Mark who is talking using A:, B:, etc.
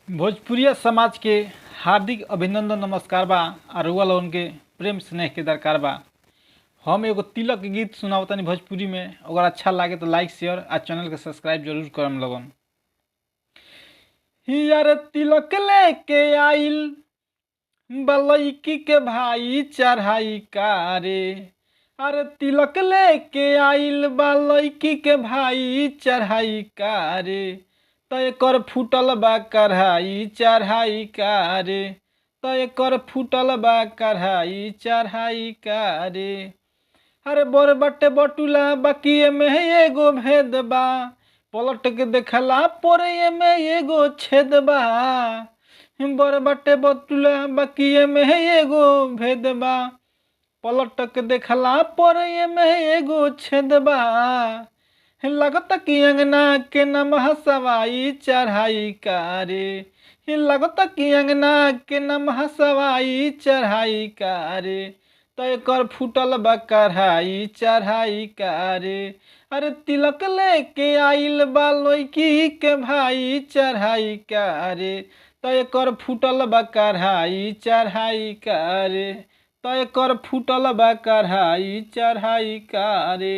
A: भोजपुरिया समाज के हार्दिक अभिनंदन नमस्कार बा। रउआ लोगन के प्रेम स्नेह के दरकार बा। हम एगो तिलक के गीत सुनावतानी भोजपुरी में। अगर अच्छा लागे तो लाइक शेयर आ चैनल के सब्सक्राइब जरूर करम लोगन। यार तिलक लेके आइल बलैकी के भाई चढ़ाई कारे। अरे तिलक लेके आइल बलैकी के भाई चढ़ाई कारे। तय कर फूटल बा कढ़ाई चढ़ाई कारे। तय कर फूटल बा कढ़ाई चढ़ाई कारे। अरे बर बटे बटुला बाकी में एगो भेद बा। पलट के देखला पोरे में एगो छेद बा। बर बटे बटुला बाकी में एगो भेद बा। पलट के देखला पोरे में एगो छेद बा। लगत कि अंगना के नमः सवाई चढ़ाई कारे। लगत कि अंगना के नमः सवाई चढ़ाई कारे। तय कर फूटल बा कढ़ाई चढ़ाई कारे। अरे तिलक लेके आइल बा लौकी के भाई चढ़ाई कारे। तय कर फूटल बा कढ़ाई चढ़ाई कारे। तय कर फूटल बा कढ़ाई चढ़ाई कारे।